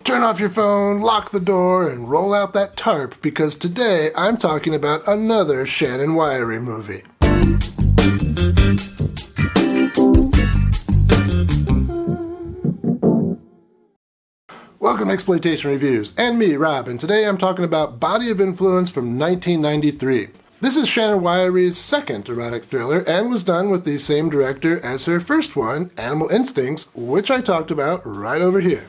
Turn off your phone, lock the door, and roll out that tarp because today I'm talking about another Shannon Whirry movie. Welcome to Exploitation Reviews, and me, Rob, and today I'm talking about Body of Influence from 1993. This is Shannon Whirry's second erotic thriller and was done with the same director as her first one, Animal Instincts, which I talked about right over here.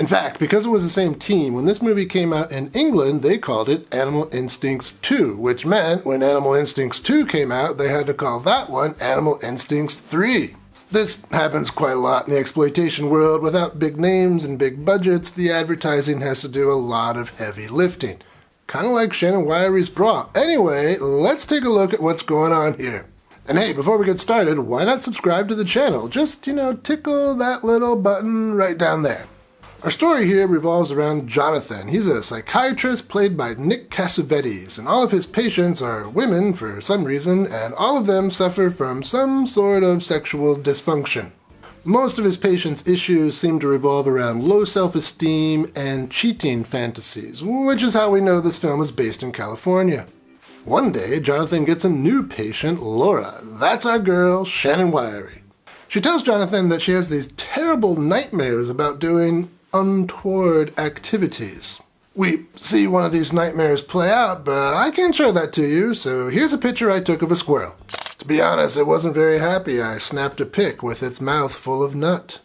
In fact, because it was the same team, when this movie came out in England, they called it Animal Instincts 2, which meant when Animal Instincts 2 came out, they had to call that one Animal Instincts 3. This happens quite a lot in the exploitation world. Without big names and big budgets, the advertising has to do a lot of heavy lifting. Kind of like Shannon Whirry's bra. Anyway, let's take a look at what's going on here. And hey, before we get started, why not subscribe to the channel? Just, tickle that little button right down there. Our story here revolves around Jonathan. He's a psychiatrist played by Cassavetes, and all of his patients are women for some reason, and all of them suffer from some sort of sexual dysfunction. Most of his patients' issues seem to revolve around low self-esteem and cheating fantasies, which is how we know this film is based in California. One day, Jonathan gets a new patient, Laura. That's our girl, Shannon Whirry. She tells Jonathan that she has these terrible nightmares about doing untoward activities. We see one of these nightmares play out, but I can't show that to you, so here's a picture I took of a squirrel. To be honest, it wasn't very happy. I snapped a pic with its mouth full of nut.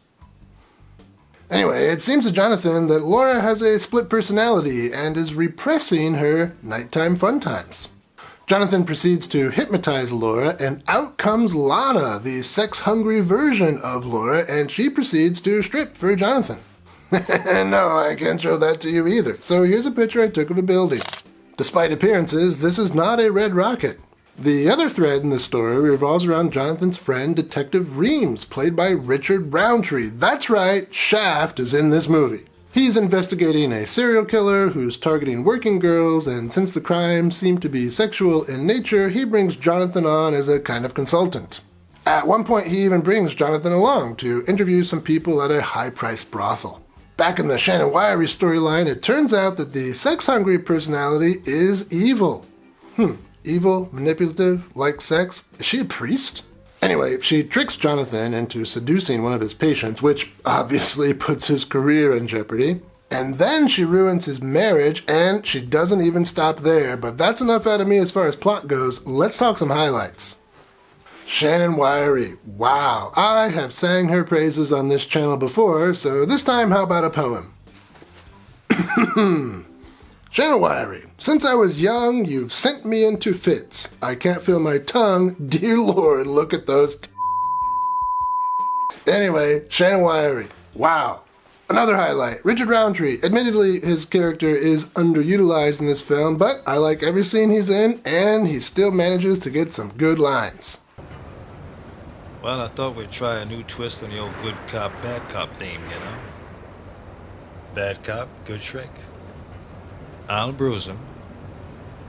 Anyway, it seems to Jonathan that Laura has a split personality and is repressing her nighttime fun times. Jonathan proceeds to hypnotize Laura, and out comes Lana, the sex-hungry version of Laura, and she proceeds to strip for Jonathan. No, I can't show that to you either. So here's a picture I took of a building. Despite appearances, this is not a red rocket. The other thread in the story revolves around Jonathan's friend, Detective Reams, played by Richard Roundtree. That's right, Shaft is in this movie. He's investigating a serial killer who's targeting working girls, and since the crimes seem to be sexual in nature, he brings Jonathan on as a kind of consultant. At one point, he even brings Jonathan along to interview some people at a high-priced brothel. Back in the Shannon Whirry storyline, it turns out that the sex-hungry personality is evil. Evil, manipulative, like sex. Is she a priest? Anyway, she tricks Jonathan into seducing one of his patients, which obviously puts his career in jeopardy. And then she ruins his marriage, and she doesn't even stop there. But that's enough out of me as far as plot goes. Let's talk some highlights. Shannon Whirry. Wow, I have sang her praises on this channel before, so this time how about a poem? Shannon Whirry, since I was young, you've sent me into fits. I can't feel my tongue. Dear Lord, look at those Anyway, Shannon Whirry. Wow. Another highlight, Richard Roundtree. Admittedly, his character is underutilized in this film, but I like every scene he's in, and he still manages to get some good lines. Well, I thought we'd try a new twist on the old good cop, bad cop theme, Bad cop, good trick. I'll bruise him,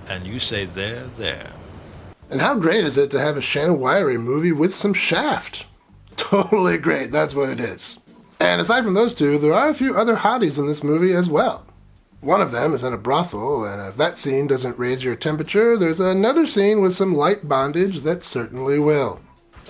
and you say there, there. And how great is it to have a Shannon Whirry movie with some Shaft? Totally great, that's what it is. And aside from those two, there are a few other hotties in this movie as well. One of them is in a brothel, and if that scene doesn't raise your temperature, there's another scene with some light bondage that certainly will.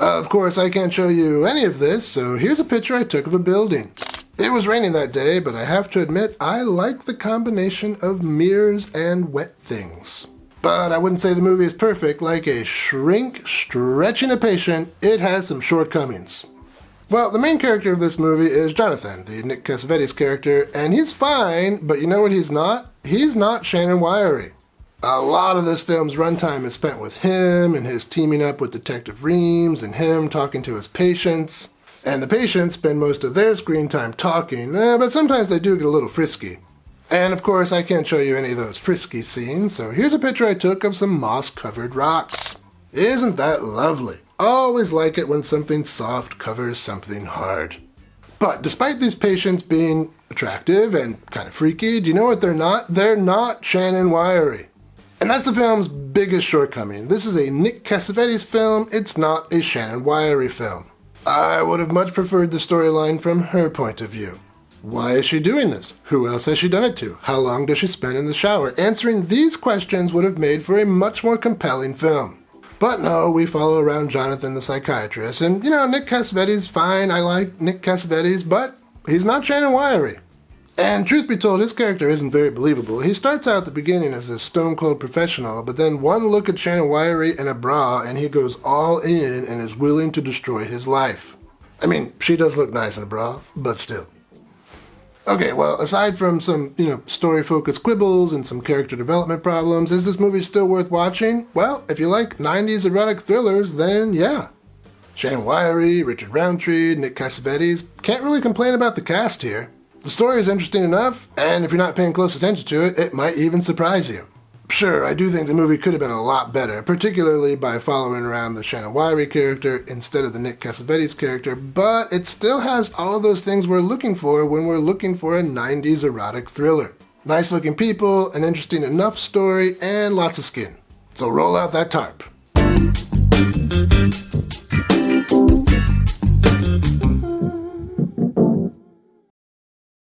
Of course, I can't show you any of this, so here's a picture I took of a building. It was raining that day, but I have to admit I like the combination of mirrors and wet things. But I wouldn't say the movie is perfect. Like a shrink stretching a patient, it has some shortcomings. Well, the main character of this movie is Jonathan, the Nick Cassavetes character, and he's fine, but you know what he's not? He's not Shannon Whirry. A lot of this film's runtime is spent with him and his teaming up with Detective Reams and him talking to his patients. And the patients spend most of their screen time talking, but sometimes they do get a little frisky. And of course, I can't show you any of those frisky scenes, so here's a picture I took of some moss-covered rocks. Isn't that lovely? Always like it when something soft covers something hard. But despite these patients being attractive and kind of freaky, do you know what they're not? They're not Shannon Whirry. And that's the film's biggest shortcoming. This is a Nick Cassavetes film, it's not a Shannon Whirry film. I would have much preferred the storyline from her point of view. Why is she doing this? Who else has she done it to? How long does she spend in the shower? Answering these questions would have made for a much more compelling film. But no, we follow around Jonathan the psychiatrist, and Nick Cassavetes, fine, I like Nick Cassavetes, but he's not Shannon Whirry. And truth be told, his character isn't very believable. He starts out at the beginning as this stone-cold professional, but then one look at Shannon Whirry in a bra and he goes all in and is willing to destroy his life. I mean, she does look nice in a bra, but still. Okay, well, aside from some, story-focused quibbles and some character development problems, is this movie still worth watching? Well, if you like 90s erotic thrillers, then yeah. Shannon Whirry, Richard Roundtree, Nick Cassavetes, can't really complain about the cast here. The story is interesting enough, and if you're not paying close attention to it, it might even surprise you. Sure, I do think the movie could have been a lot better, particularly by following around the Shannon Whirry character instead of the Nick Cassavetes character, but it still has all of those things we're looking for when we're looking for a 90s erotic thriller. Nice looking people, an interesting enough story, and lots of skin. So roll out that tarp.